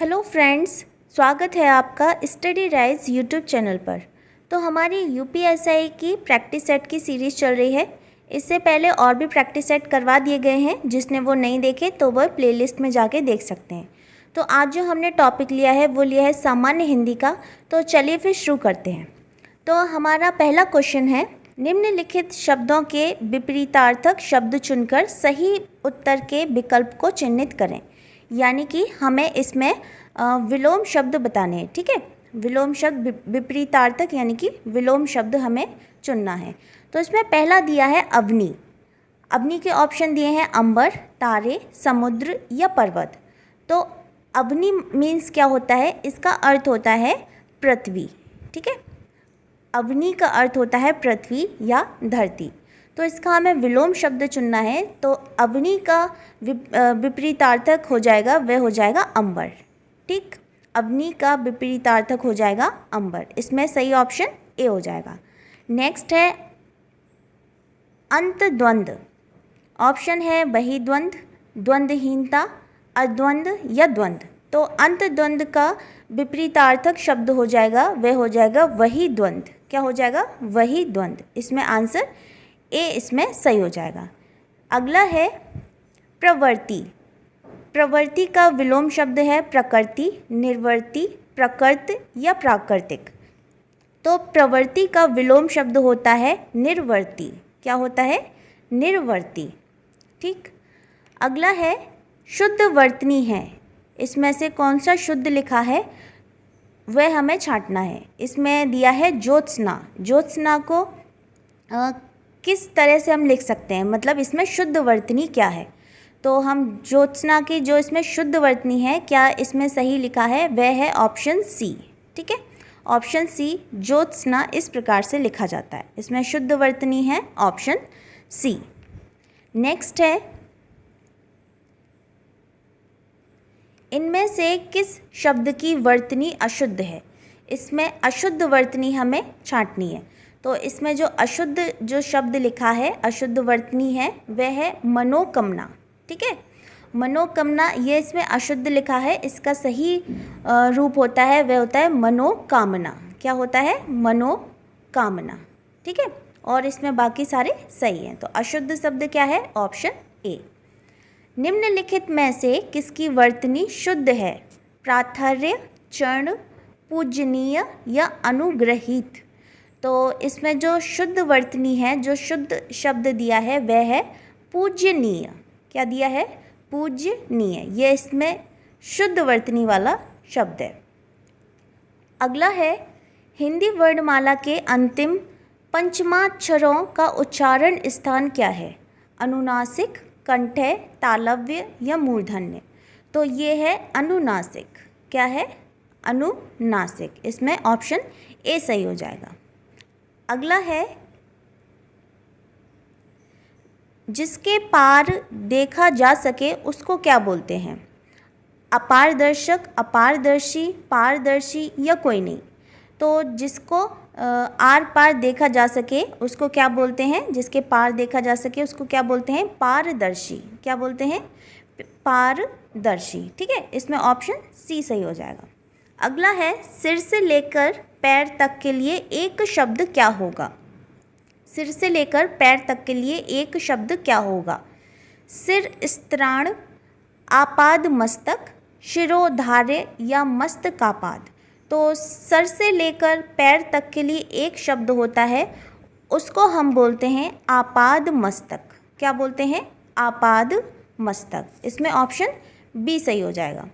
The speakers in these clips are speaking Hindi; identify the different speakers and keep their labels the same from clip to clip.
Speaker 1: हेलो फ्रेंड्स, स्वागत है आपका स्टडी राइज यूट्यूब चैनल पर। तो हमारी यूपीएसआई की प्रैक्टिस सेट की सीरीज़ चल रही है। इससे पहले और भी प्रैक्टिस सेट करवा दिए गए हैं, जिसने वो नहीं देखे तो वह प्लेलिस्ट में जाके देख सकते हैं। तो आज जो हमने टॉपिक लिया है वो लिया है सामान्य हिंदी का। तो चलिए फिर शुरू करते हैं। तो हमारा पहला क्वेश्चन है, निम्नलिखित शब्दों के विपरीतार्थक शब्द चुनकर सही उत्तर के विकल्प को चिह्नित करें। यानी कि हमें इसमें विलोम शब्द बताने हैं। ठीक है, विलोम शब्द विपरीतार्थक यानी कि विलोम शब्द हमें चुनना है। तो इसमें पहला दिया है अवनी। अवनी के ऑप्शन दिए हैं अंबर, तारे, समुद्र या पर्वत। तो अवनी मीन्स क्या होता है? इसका अर्थ होता है पृथ्वी। ठीक है, अवनी का अर्थ होता है पृथ्वी या धरती। तो इसका हमें विलोम शब्द चुनना है। तो अवनी का विपरीतार्थक हो जाएगा, वह हो जाएगा अंबर। ठीक, अवनी का विपरीतार्थक हो जाएगा अंबर। इसमें सही ऑप्शन ए हो जाएगा। नेक्स्ट है अंतद्वंद। ऑप्शन है वही द्वंद, द्वंद्वहीनता, अद्वंद या द्वंद। तो अंतद्वंद का विपरीतार्थक शब्द हो जाएगा, वह हो जाएगा वही द्वंद। क्या हो जाएगा? वही द्वंद। इसमें आंसर ए इसमें सही हो जाएगा। अगला है प्रवृत्ति। प्रवृत्ति का विलोम शब्द है प्रकृति, निर्वृत्ति, प्रकृत या प्राकृतिक। तो प्रवृत्ति का विलोम शब्द होता है निर्वृत्ति। क्या होता है? निर्वृत्ति। ठीक, अगला है शुद्ध वर्तनी है। इसमें से कौन सा शुद्ध लिखा है वह हमें छांटना है। इसमें दिया है ज्योत्सना। ज्योत्सना को किस तरह से हम लिख सकते हैं, मतलब इसमें शुद्ध वर्तनी क्या है? तो हम ज्योत्सना की जो इसमें शुद्ध वर्तनी है, क्या इसमें सही लिखा है? वह है ऑप्शन सी। ठीक है, ऑप्शन सी ज्योत्सना इस प्रकार से लिखा जाता है। इसमें शुद्ध वर्तनी है ऑप्शन सी। नेक्स्ट है इनमें से किस शब्द की वर्तनी अशुद्ध है? इसमें अशुद्ध वर्तनी हमें छांटनी है। तो इसमें जो अशुद्ध जो शब्द लिखा है, अशुद्ध वर्तनी है, वह है मनोकामना। ठीक है, मनोकामना, ये इसमें अशुद्ध लिखा है। इसका सही रूप होता है, वह होता है मनोकामना। क्या होता है? मनोकामना। ठीक है, और इसमें बाकी सारे सही हैं। तो अशुद्ध शब्द क्या है? Option A. निम्नलिखित में से किसकी वर्तनी शुद्ध है? प्राथर्य, चरण, पूजनीय या अनुग्रहित। तो इसमें जो शुद्ध वर्तनी है, जो शुद्ध शब्द दिया है वह है पूजनीय। क्या दिया है? पूजनीय। ये इसमें शुद्ध वर्तनी वाला शब्द है। अगला है हिंदी वर्णमाला के अंतिम पंचमाक्षरों का उच्चारण स्थान क्या है? अनुनासिक, कंठय, तालव्य या मूर्धन्य। तो ये है अनुनासिक। क्या है? अनुनासिक। इसमें ऑप्शन ए सही हो जाएगा। अगला है जिसके पार देखा जा सके उसको क्या बोलते हैं? अपारदर्शक, अपारदर्शी, पारदर्शी या कोई नहीं। तो जिसको आर पार देखा जा सके उसको क्या बोलते हैं? जिसके पार देखा जा सके उसको क्या बोलते हैं? पारदर्शी। क्या बोलते हैं? पारदर्शी। ठीक है, इसमें ऑप्शन सी सही हो जाएगा। अगला है सिर से लेकर पैर तक के लिए एक शब्द क्या होगा? सिर से लेकर पैर तक के लिए एक शब्द क्या होगा? सिर स्त्राण, आपाद मस्तक, शिरोधार्य या मस्तकापाद। तो सर से लेकर पैर तक के लिए एक शब्द होता है, उसको हम बोलते हैं आपाद मस्तक। क्या बोलते हैं? आपाद मस्तक। इसमें ऑप्शन बी सही हो जाएगा।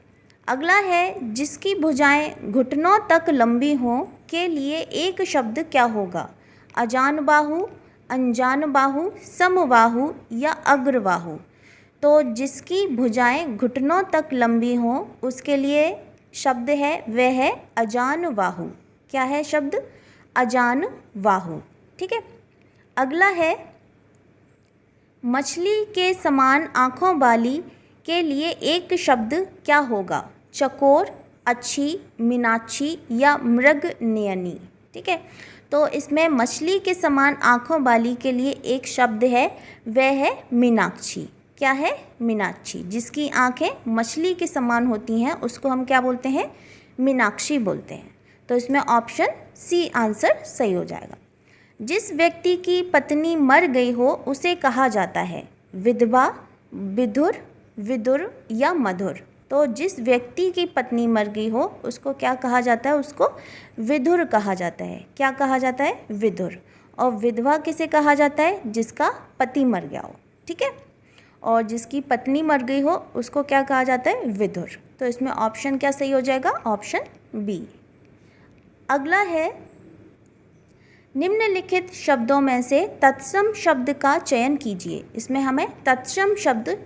Speaker 1: अगला है जिसकी भुजाएं घुटनों तक लंबी हों के लिए एक शब्द क्या होगा? अजान बाहु, अनजान बाहु, समबाहु या अग्रबाहु। तो जिसकी भुजाएं घुटनों तक लंबी हों उसके लिए शब्द है, वह है अजान बाहु। क्या है शब्द? अजान बाहु। ठीक है, अगला है मछली के समान आँखों वाली के लिए एक शब्द क्या होगा? चकोर, अच्छी, मीनाक्षी या मृग नयनी। ठीक है, तो इसमें मछली के समान आँखों वाली के लिए एक शब्द है, वह है मीनाक्षी। क्या है? मीनाक्षी। जिसकी आंखें मछली के समान होती हैं उसको हम क्या बोलते हैं? मीनाक्षी बोलते हैं। तो इसमें ऑप्शन सी आंसर सही हो जाएगा। जिस व्यक्ति की पत्नी मर गई हो उसे कहा जाता है विधवा, विधुर, विदुर या मधुर। तो जिस व्यक्ति की पत्नी मर गई हो उसको क्या कहा जाता है? उसको विधुर कहा जाता है। क्या कहा जाता है? विधुर। और विधवा किसे कहा जाता है? जिसका पति मर गया हो, ठीक है। और जिसकी पत्नी मर गई हो उसको क्या कहा जाता है? विधुर। तो इसमें ऑप्शन क्या सही हो जाएगा? Option B. अगला है, निम्नलिखित शब्दों में से तत्सम शब्द का चयन कीजिए। इसमें हमें तत्सम शब्द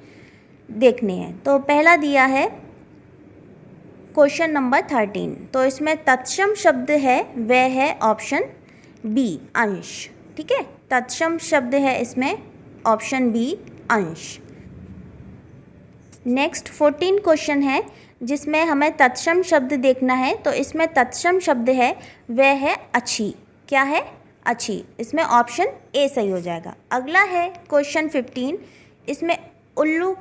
Speaker 1: देखने हैं। तो पहला दिया है क्वेश्चन नंबर 13। तो इसमें तत्सम शब्द है वह है ऑप्शन बी, अंश, ठीक है। तत्सम शब्द है इसमें ऑप्शन बी, अंश। नेक्स्ट 14 क्वेश्चन है जिसमें हमें तत्सम शब्द देखना है। तो इसमें तत्सम शब्द है वह है अच्छी। क्या है? अच्छी। इसमें ऑप्शन ए सही हो जाएगा। अगला है क्वेश्चन 15। इसमें उल्लू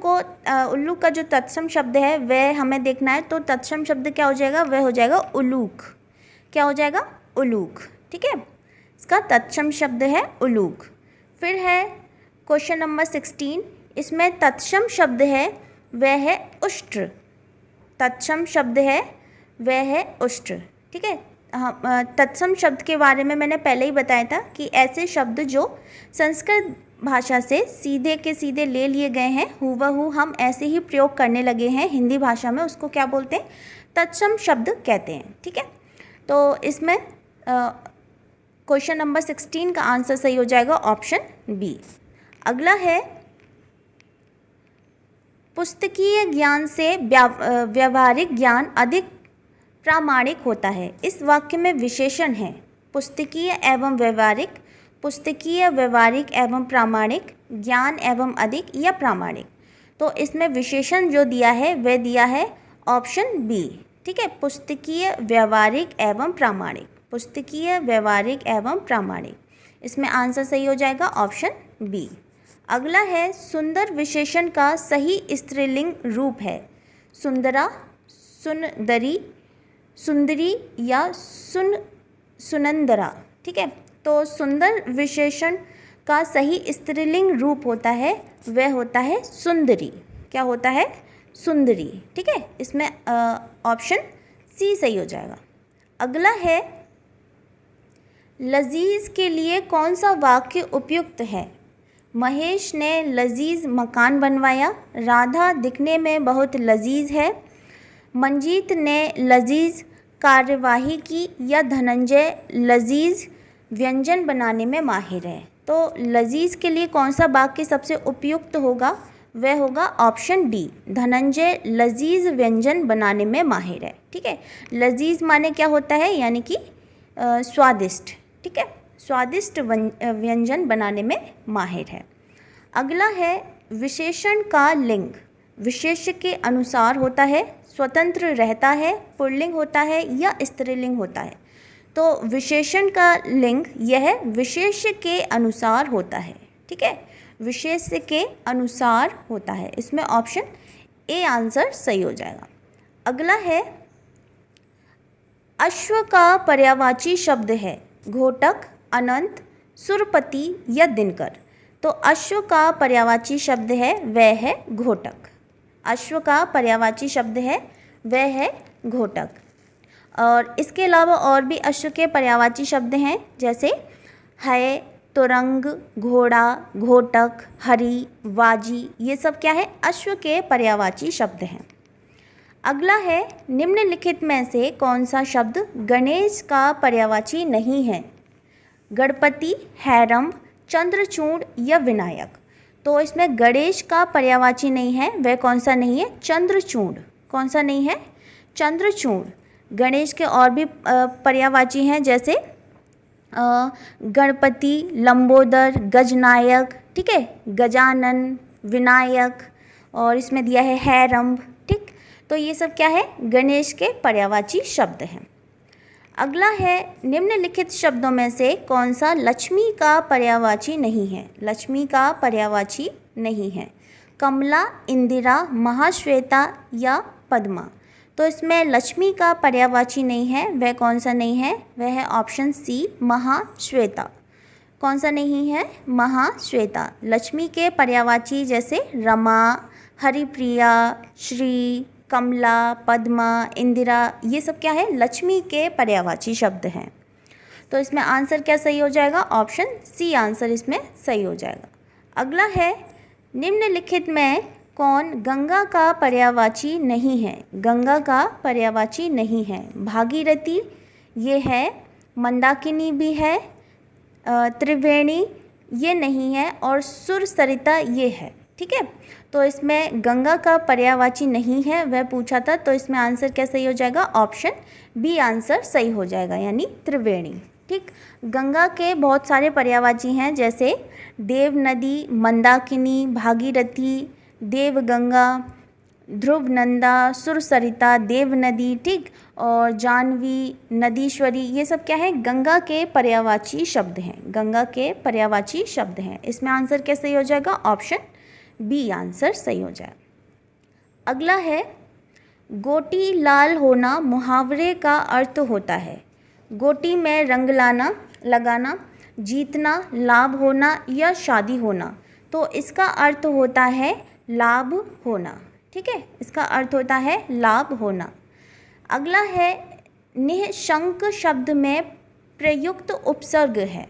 Speaker 1: का जो तत्सम शब्द है वह हमें देखना है। तो तत्सम शब्द क्या हो जाएगा? वह हो जाएगा उलूक। क्या हो जाएगा? उलूक, ठीक है। इसका तत्सम शब्द है उलूक। फिर है क्वेश्चन नंबर 16। इसमें तत्सम शब्द है वह है उष्ट्र। तत्सम शब्द है वह है उष्ट्र, ठीक है। तत्सम शब्द के बारे में मैंने पहले ही बताया था कि ऐसे शब्द जो संस्कृत भाषा से सीधे के सीधे ले लिए गए हैं, हूबहू हम ऐसे ही प्रयोग करने लगे हैं हिंदी भाषा में, उसको क्या बोलते हैं? तत्सम शब्द कहते हैं, ठीक है। तो इसमें क्वेश्चन नंबर 16 का आंसर सही हो जाएगा ऑप्शन बी। अगला है, पुस्तकीय ज्ञान से व्यावहारिक ज्ञान अधिक प्रामाणिक होता है। इस वाक्य में विशेषण है पुस्तकीय एवं व्यवहारिक, पुस्तकीय, व्यवहारिक एवं प्रामाणिक, ज्ञान एवं अधिक या प्रामाणिक। तो इसमें विशेषण जो दिया है वह दिया है ऑप्शन बी, ठीक है। पुस्तकीय, व्यवहारिक एवं प्रामाणिक, पुस्तकीय, व्यवहारिक एवं प्रामाणिक। इसमें आंसर सही हो जाएगा ऑप्शन बी। अगला है, सुंदर विशेषण का सही स्त्रीलिंग रूप है सुंदरा, सुंदरी, सुंदरी या सुनंदरा, ठीक है। तो सुंदर विशेषण का सही स्त्रीलिंग रूप होता है वह होता है सुंदरी। क्या होता है? सुंदरी, ठीक है। इसमें ऑप्शन सी सही हो जाएगा। अगला है, लजीज के लिए कौन सा वाक्य उपयुक्त है? महेश ने लजीज मकान बनवाया, राधा दिखने में बहुत लजीज है, मंजीत ने लजीज कार्यवाही की या धनंजय लजीज व्यंजन बनाने में माहिर है। तो लजीज के लिए कौन सा वाक्य सबसे उपयुक्त होगा? वह होगा ऑप्शन डी, धनंजय लजीज व्यंजन बनाने में माहिर है, ठीक है। लजीज माने क्या होता है? यानी कि स्वादिष्ट, ठीक है। स्वादिष्ट व्यंजन बनाने में माहिर है। अगला है, विशेषण का लिंग विशेष्य के अनुसार होता है, स्वतंत्र रहता है, पुल्लिंग होता है या स्त्रीलिंग होता है। तो विशेषण का लिंग यह विशेष्य के अनुसार होता है, ठीक है। विशेष्य के अनुसार होता है। इसमें ऑप्शन ए आंसर सही हो जाएगा। अगला है, अश्व का पर्यायवाची शब्द है घोटक, अनंत, सुरपति या दिनकर। तो अश्व का पर्यायवाची शब्द है वह है घोटक। अश्व का पर्यायवाची शब्द है वह है घोटक। और इसके अलावा और भी अश्व के पर्यायवाची शब्द हैं, जैसे है, तुरंग, घोड़ा, घोटक, हरी, वाजी। ये सब क्या है? अश्व के पर्यायवाची शब्द हैं। अगला है, निम्नलिखित में से कौन सा शब्द गणेश का पर्यायवाची नहीं है? गणपति, हैरम, चंद्रचूड़ या विनायक। तो इसमें गणेश का पर्यायवाची नहीं है, वह कौन सा नहीं है? चंद्रचूड़। कौन सा नहीं है? चंद्रचूड़। गणेश के और भी पर्यायवाची हैं, जैसे गणपति, लंबोदर, गजनायक, ठीक है, गजानन, विनायक, और इसमें दिया है हैरंब, ठीक। तो ये सब क्या है? गणेश के पर्यायवाची शब्द हैं। अगला है, निम्नलिखित शब्दों में से कौन सा लक्ष्मी का पर्यायवाची नहीं है? लक्ष्मी का पर्यायवाची नहीं है। कमला, इंदिरा, महाश्वेता या पद्मा। तो इसमें लक्ष्मी का पर्यायवाची नहीं है, वह कौन सा नहीं है? वह है ऑप्शन सी, महाश्वेता। कौन सा नहीं है? महाश्वेता। लक्ष्मी के पर्यायवाची जैसे रमा, हरिप्रिया, श्री, कमला, पद्मा, इंदिरा, ये सब क्या है? लक्ष्मी के पर्यायवाची शब्द हैं। तो इसमें आंसर क्या सही हो जाएगा? ऑप्शन सी आंसर इसमें सही हो जाएगा। अगला है, निम्नलिखित में कौन गंगा का पर्यायवाची नहीं है? गंगा का पर्यायवाची नहीं है। भागीरथी ये है, मंदाकिनी भी है, त्रिवेणी ये नहीं है, और सुरसरिता ये है। ठीक है, तो इसमें गंगा का पर्यायवाची नहीं है, वह पूछा था, तो इसमें आंसर क्या सही हो जाएगा? ऑप्शन बी आंसर सही हो जाएगा, यानी त्रिवेणी। ठीक, गंगा के बहुत सारे पर्यायवाची हैं, जैसे देव नदी, मंदाकिनी, भागीरथी, देवगंगा, ध्रुवनंदा, सुरसरिता, देव नदी, ठीक, और जानवी, नदीश्वरी, ये सब क्या है? गंगा के पर्यायवाची शब्द हैं। गंगा के पर्यायवाची शब्द हैं। इसमें आंसर क्या सही हो जाएगा? ऑप्शन बी आंसर सही हो जाए। अगला है, गोटी लाल होना मुहावरे का अर्थ होता है। गोटी में रंग लगाना, जीतना, लाभ होना या शादी होना। तो इसका अर्थ होता है लाभ होना। ठीक है, इसका अर्थ होता है लाभ होना। अगला है, निःशंक शब्द में प्रयुक्त उपसर्ग है।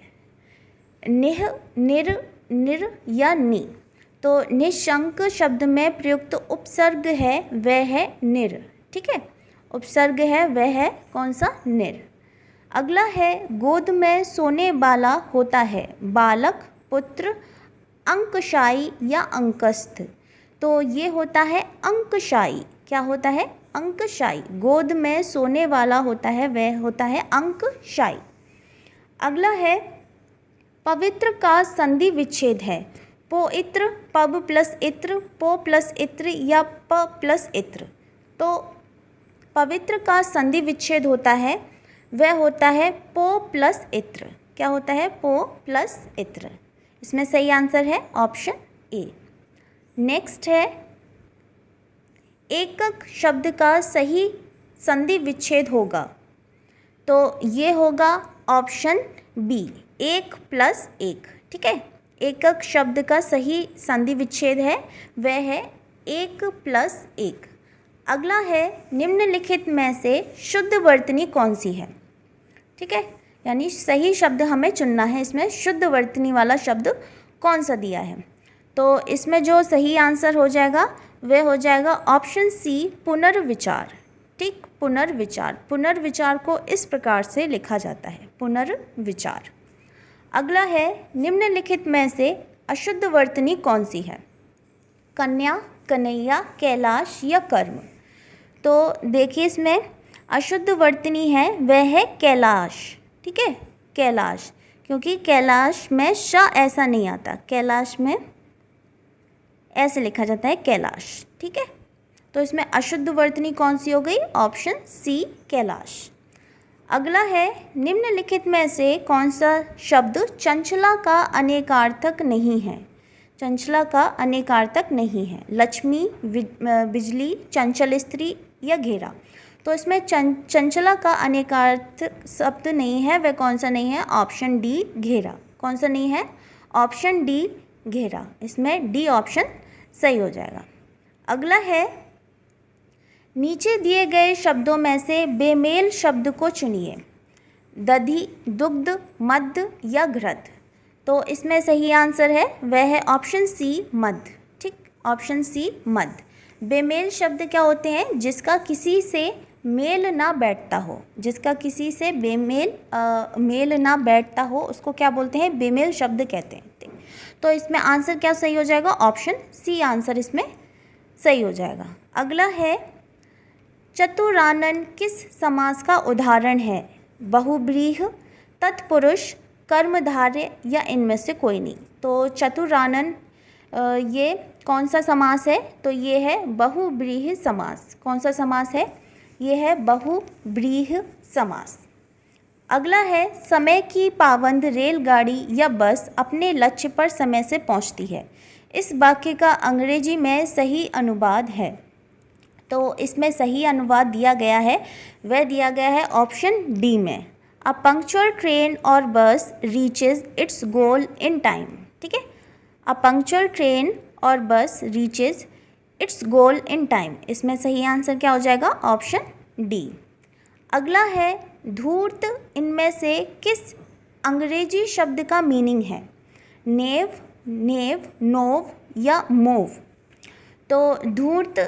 Speaker 1: निह, निर, निर या नि। तो निःशंक शब्द में प्रयुक्त उपसर्ग है, वह है निर। ठीक है, उपसर्ग है वह है कौन सा? निर। अगला है, गोद में सोने वाला होता है बालक, पुत्र, अंकशाई या अंकस्थ। तो ये होता है अंकशाई। क्या होता है? अंकशाई। गोद में सोने वाला होता है वह होता है अंकशाई। अगला है, पवित्र का संधि विच्छेद है। पोइत्र, पब प्लस इत्र, पो प्लस इत्र या प प्लस इत्र। तो पवित्र का संधि विच्छेद होता है, वह होता है पो प्लस इत्र। क्या होता है? पो प्लस इत्र। इसमें सही आंसर है ऑप्शन ए। नेक्स्ट है, एकक शब्द का सही संधि विच्छेद होगा। तो ये होगा ऑप्शन बी, एक प्लस एक। ठीक है, एकक शब्द का सही संधि विच्छेद है, वह है एक प्लस एक। अगला है, निम्नलिखित में से शुद्ध वर्तनी कौन सी है? ठीक है, यानी सही शब्द हमें चुनना है। इसमें शुद्ध वर्तनी वाला शब्द कौन सा दिया है? तो इसमें जो सही आंसर हो जाएगा वह हो जाएगा ऑप्शन सी, पुनर्विचार। ठीक, पुनर्विचार। पुनर्विचार को इस प्रकार से लिखा जाता है, पुनर्विचार। अगला है, निम्नलिखित में से अशुद्ध वर्तनी कौन सी है? कन्या, कन्हैया, कैलाश या कर्म। तो देखिए, इसमें अशुद्ध वर्तनी है वह है कैलाश। ठीक है, कैलाश, क्योंकि कैलाश में श ऐसा नहीं आता, कैलाश में ऐसे लिखा जाता है कैलाश। ठीक है, तो इसमें अशुद्ध वर्तनी कौन सी हो गई? Option C, Kailash. अगला है, निम्नलिखित में से कौन सा शब्द चंचला का अनेकार्थक नहीं है? चंचला का अनेकार्थक नहीं है। लक्ष्मी, बिजली, चंचल स्त्री या घेरा। तो इसमें चंचला का अनेकार्थक शब्द नहीं है, वह कौन सा नहीं है? ऑप्शन डी, घेरा। कौन सा नहीं है? ऑप्शन डी, घेरा। इसमें डी ऑप्शन सही हो जाएगा। अगला है, नीचे दिए गए शब्दों में से बेमेल शब्द को चुनिए। दधि, दुग्ध, मद्य या घृत। तो इसमें सही आंसर है वह है ऑप्शन सी, मद्य। ठीक, ऑप्शन सी, मद्य। बेमेल शब्द क्या होते हैं? जिसका किसी से मेल ना बैठता हो। जिसका किसी से मेल ना बैठता हो उसको क्या बोलते हैं? बेमेल शब्द कहते हैं। तो इसमें आंसर क्या सही हो जाएगा? ऑप्शन सी आंसर इसमें सही हो जाएगा। अगला है, चतुरानन किस समास का उदाहरण है? बहुब्रीहि, तत्पुरुष, कर्मधारय या इनमें से कोई नहीं। तो चतुरानन ये कौन सा समास है? तो ये है बहुब्रीहि समास। कौन सा समास है? ये है बहुब्रीहि समास। अगला है, समय की पाबंद रेलगाड़ी या बस अपने लक्ष्य पर समय से पहुंचती है। इस वाक्य का अंग्रेजी में सही अनुवाद है। तो इसमें सही अनुवाद दिया गया है, वह दिया गया है ऑप्शन डी में। अ पंक्चुअल ट्रेन और बस reaches it's goal in time. ठीक है, अ पंक्चुअल ट्रेन और बस reaches it's goal in time. इसमें सही आंसर क्या हो जाएगा? Option D. अगला है धूर्त इनमें से किस अंग्रेजी शब्द का मीनिंग है? नेव, नोव या मोव। तो धूर्त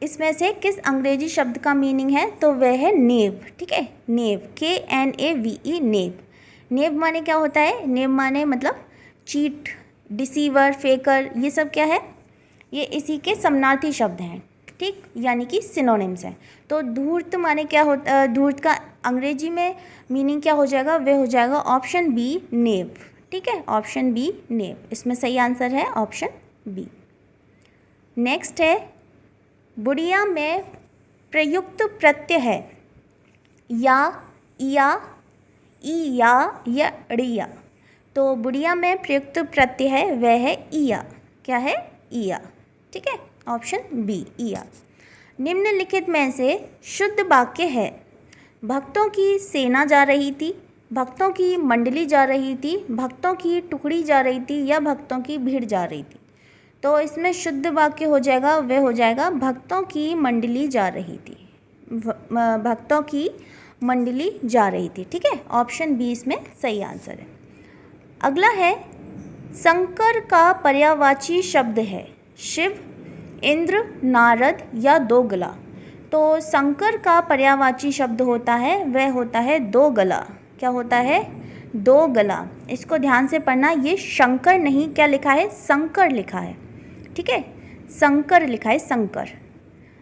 Speaker 1: इसमें से किस अंग्रेजी शब्द का मीनिंग है? तो वह है नेव। ठीक है, नेव, KNAVE, नेव। नेव माने क्या होता है? नेव माने मतलब चीट, डिसीवर, फेकर, ये सब क्या है? ये इसी के समानार्थी शब्द हैं। ठीक, यानी कि सिनोनिम्स हैं। तो धूर्त माने क्या होता? धूर्त का अंग्रेजी में मीनिंग क्या हो जाएगा? वह हो जाएगा ऑप्शन बी, नेव। ठीक है, ऑप्शन बी, नेव। इसमें सही आंसर है ऑप्शन बी। नेक्स्ट है बुढ़िया में प्रयुक्त प्रत्यय है या, इया, ईया या ड़िया। तो बुढ़िया में प्रयुक्त प्रत्यय है वह है ईया। क्या है? ईया। ठीक है, ऑप्शन बी, ईया। निम्नलिखित में से शुद्ध वाक्य है। भक्तों की सेना जा रही थी, भक्तों की मंडली जा रही थी, भक्तों की टुकड़ी जा रही थी या भक्तों की भीड़ जा रही थी। तो इसमें शुद्ध वाक्य हो जाएगा, वह हो जाएगा भक्तों की मंडली जा रही थी। भक्तों की मंडली जा रही थी। ठीक है, ऑप्शन बी इसमें सही आंसर है। अगला है शंकर का पर्यायवाची शब्द है शिव, इंद्र, नारद या दोगला। तो शंकर का पर्यायवाची शब्द होता है वह होता है दो गला। क्या होता है? दो गला। इसको ध्यान से पढ़ना, ये शंकर नहीं, क्या लिखा है? शंकर लिखा है। ठीक है, शंकर लिखा है, शंकर।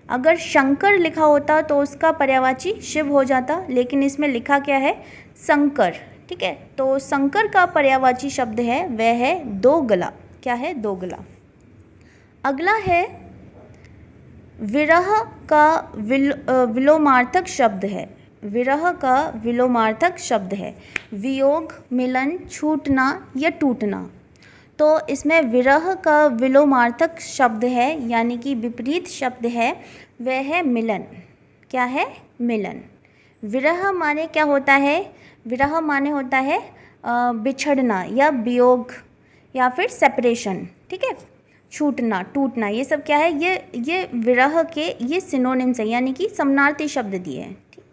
Speaker 1: अगर शंकर लिखा होता तो उसका पर्यायवाची शिव हो जाता, लेकिन इसमें लिखा क्या है? शंकर। ठीक है, तो शंकर का पर्यायवाची शब्द है वह है दो गला। क्या है? दो गला। अगला है विरह का विलोमार्थक शब्द है। विरह का विलोमार्थक शब्द है वियोग, मिलन, छूटना या टूटना। तो इसमें विरह का विलोमार्थक शब्द है यानी कि विपरीत शब्द है वह है मिलन। क्या है? मिलन। विरह माने क्या होता है? विरह माने होता है बिछड़ना या वियोग या फिर सेपरेशन। ठीक है, छूटना, टूटना, ये सब क्या है? ये विरह के ये सिनोनिम्स है यानी कि समानार्थी शब्द दिए हैं। ठीक,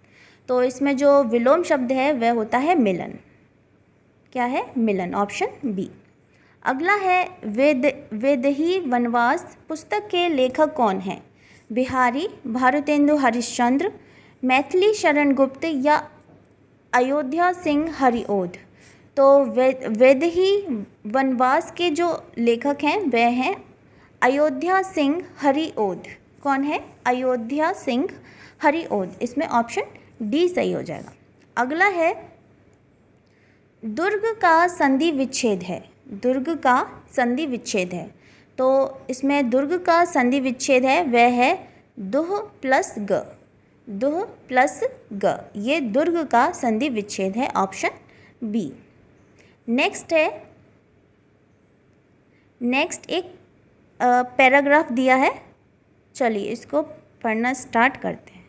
Speaker 1: तो इसमें जो विलोम शब्द है वह होता है मिलन। क्या है? मिलन, ऑप्शन बी। अगला है वैदेही वनवास पुस्तक के लेखक कौन हैं? बिहारी, भारतेंदु हरिश्चंद्र, मैथिली शरण गुप्त या अयोध्या सिंह हरिओध। तो वैदेही वनवास के जो लेखक हैं वह हैं अयोध्या सिंह हरिओध। कौन है? अयोध्या सिंह हरिओध। इसमें ऑप्शन डी सही हो जाएगा। अगला है दुर्ग का संधि विच्छेद है। दुर्ग का संधि विच्छेद है। तो इसमें दुर्ग का संधि विच्छेद है वह है दुह प्लस ग। दुह प्लस ग, ये दुर्ग का संधि विच्छेद है, ऑप्शन बी। नेक्स्ट है, नेक्स्ट एक पैराग्राफ दिया है, चलिए इसको पढ़ना स्टार्ट करते हैं।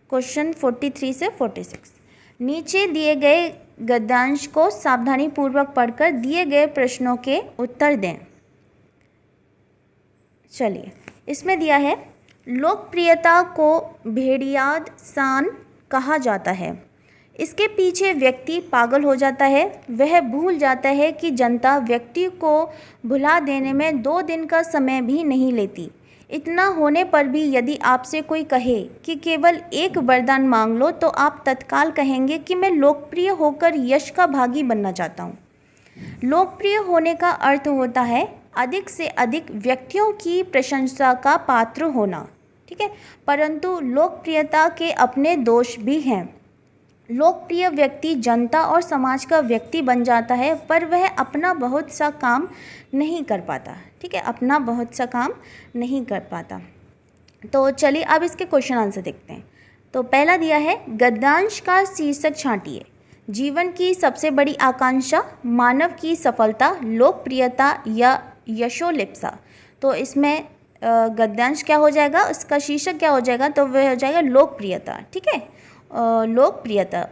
Speaker 1: क्वेश्चन 43 से 46। नीचे दिए गए गद्यांश को सावधानीपूर्वक पढ़कर दिए गए प्रश्नों के उत्तर दें। चलिए, इसमें दिया है लोकप्रियता को भेड़ियाद सान कहा जाता है। इसके पीछे व्यक्ति पागल हो जाता है। वह भूल जाता है कि जनता व्यक्ति को भुला देने में 2 दिन का समय भी नहीं लेती। इतना होने पर भी यदि आपसे कोई कहे कि केवल एक वरदान मांग लो तो आप तत्काल कहेंगे कि मैं लोकप्रिय होकर यश का भागी बनना चाहता हूँ। लोकप्रिय होने का अर्थ होता है अधिक से अधिक व्यक्तियों की प्रशंसा का पात्र होना। ठीक है, परंतु लोकप्रियता के अपने दोष भी हैं। लोकप्रिय व्यक्ति जनता और समाज का व्यक्ति बन जाता है पर वह अपना बहुत सा काम नहीं कर पाता। ठीक है, अपना बहुत सा काम नहीं कर पाता। तो चलिए अब इसके क्वेश्चन आंसर देखते हैं। तो पहला दिया है गद्यांश का शीर्षक छांटिए। जीवन की सबसे बड़ी आकांक्षा, मानव की सफलता, लोकप्रियता या यशोलिप्सा। तो इसमें गद्यांश क्या हो जाएगा, उसका शीर्षक क्या हो जाएगा, तो वह हो जाएगा लोकप्रियता। ठीक है, लोकप्रियता।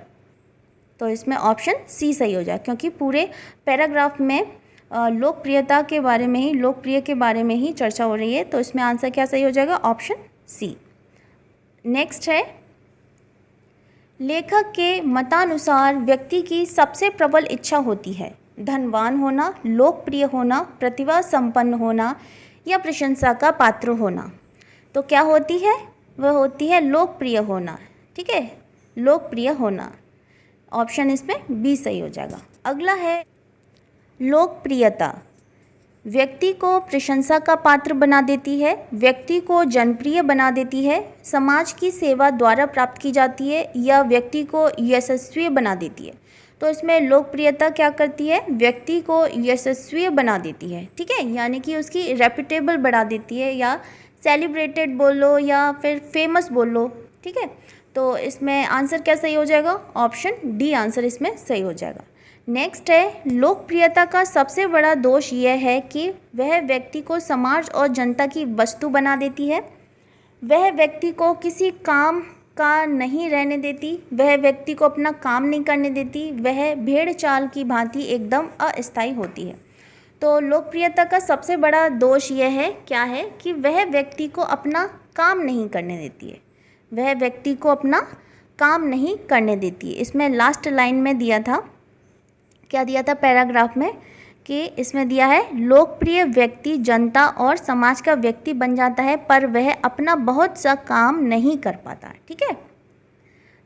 Speaker 1: तो इसमें ऑप्शन सी सही हो जाएगा, क्योंकि पूरे पैराग्राफ में लोकप्रियता के बारे में ही, लोकप्रिय के बारे में ही चर्चा हो रही है। तो इसमें आंसर क्या सही हो जाएगा, ऑप्शन सी। नेक्स्ट है, लेखक के मतानुसार व्यक्ति की सबसे प्रबल इच्छा होती है धनवान होना, लोकप्रिय होना, प्रतिभा संपन्न होना या प्रशंसा का पात्र होना। तो क्या होती है, वह होती है लोकप्रिय होना। ठीक है, लोकप्रिय होना। ऑप्शन इसमें बी सही हो जाएगा। अगला है, लोकप्रियता व्यक्ति को प्रशंसा का पात्र बना देती है, व्यक्ति को जनप्रिय बना देती है, समाज की सेवा द्वारा प्राप्त की जाती है या व्यक्ति को यशस्वी बना देती है। तो इसमें लोकप्रियता क्या करती है, व्यक्ति को यशस्वी बना देती है। ठीक है, यानी कि उसकी रेपुटेबल बढ़ा देती है, या सेलिब्रेटेड बोल लो या फिर फेमस बोल लो। ठीक है, तो इसमें आंसर क्या सही हो जाएगा, ऑप्शन डी आंसर इसमें सही हो जाएगा। नेक्स्ट है, लोकप्रियता का सबसे बड़ा दोष यह है कि वह व्यक्ति को समाज और जनता की वस्तु बना देती है, वह व्यक्ति को किसी काम का नहीं रहने देती, वह व्यक्ति को अपना काम नहीं करने देती, वह भेड़ चाल की भांति एकदम अस्थायी होती है। तो लोकप्रियता का सबसे बड़ा दोष यह है, क्या है, कि वह व्यक्ति को अपना काम नहीं करने देती है, वह व्यक्ति को अपना काम नहीं करने देती है। इसमें लास्ट लाइन में दिया था, क्या दिया था पैराग्राफ में, कि इसमें दिया है लोकप्रिय व्यक्ति जनता और समाज का व्यक्ति बन जाता है पर वह अपना बहुत सा काम नहीं कर पाता। ठीक है,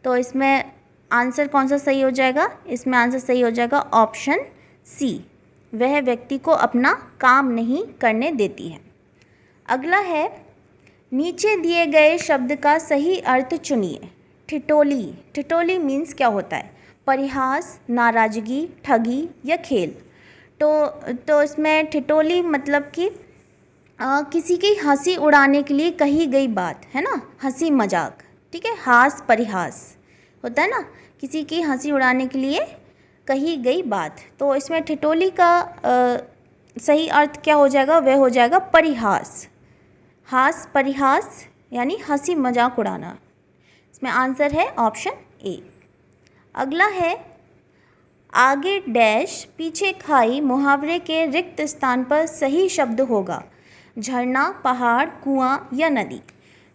Speaker 1: तो इसमें आंसर कौन सा सही हो जाएगा, इसमें आंसर सही हो जाएगा ऑप्शन सी, वह व्यक्ति को अपना काम नहीं करने देती है। अगला है, नीचे दिए गए शब्द का सही अर्थ चुनिए। ठिठोली, मीन्स क्या होता है, परिहास, नाराज़गी, ठगी या खेल। तो इसमें ठिठोली मतलब कि किसी की हंसी उड़ाने के लिए कही गई बात है ना, हंसी मजाक। ठीक है, हास परिहास होता है ना, किसी की हंसी उड़ाने के लिए कही गई बात। तो इसमें ठिठोली का सही अर्थ क्या हो जाएगा, वह हो जाएगा परिहास। हास परिहास यानी हंसी मजाक उड़ाना। इसमें आंसर है ऑप्शन ए। अगला है, आगे डैश पीछे खाई मुहावरे के रिक्त स्थान पर सही शब्द होगा, झरना, पहाड़, कुआं या नदी।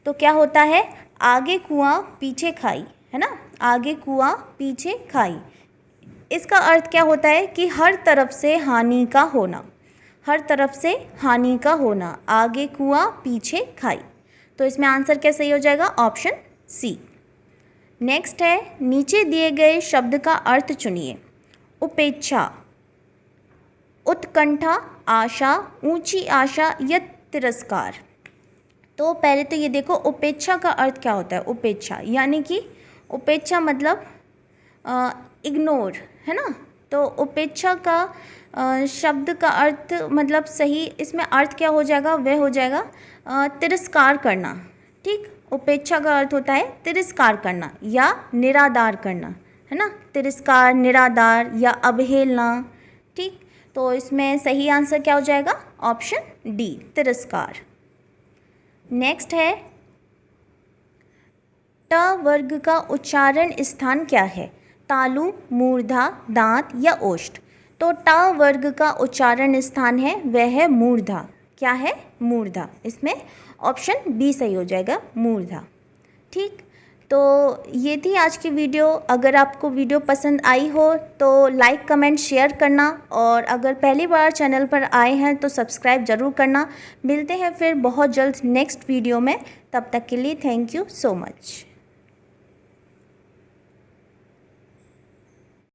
Speaker 1: तो क्या होता है, आगे कुआं पीछे खाई, है ना, आगे कुआं पीछे खाई। इसका अर्थ क्या होता है कि हर तरफ से हानि का होना, हर तरफ से हानि का होना, आगे कुआं पीछे खाई। तो इसमें आंसर क्या सही हो जाएगा, ऑप्शन सी। नेक्स्ट है, नीचे दिए गए शब्द का अर्थ चुनिए। उपेक्षा, उत्कंठा, आशा, ऊंची आशा या तिरस्कार। तो पहले तो ये देखो, उपेक्षा का अर्थ क्या होता है, उपेक्षा यानी कि उपेक्षा मतलब इग्नोर, है ना। तो उपेक्षा का शब्द का अर्थ मतलब सही इसमें अर्थ क्या हो जाएगा, वह हो जाएगा तिरस्कार करना। ठीक, उपेक्षा का अर्थ होता है तिरस्कार करना या निरादार करना, है ना, तिरस्कार, निरादार या अवहेलना। ठीक, तो इसमें सही आंसर क्या हो जाएगा, ऑप्शन डी, तिरस्कार। नेक्स्ट है, ट वर्ग का उच्चारण स्थान क्या है, तालु, मूर्धा, दांत या ओष्ठ। तो ट वर्ग का उच्चारण स्थान है वह है मूर्धा। क्या है, मूर्धा। इसमें ऑप्शन बी सही हो जाएगा, मूर्धा। ठीक, तो ये थी आज की वीडियो। अगर आपको वीडियो पसंद आई हो तो लाइक, कमेंट, शेयर करना, और अगर पहली बार चैनल पर आए हैं तो सब्सक्राइब ज़रूर करना। मिलते हैं फिर बहुत जल्द नेक्स्ट वीडियो में, तब तक के लिए थैंक यू सो मच।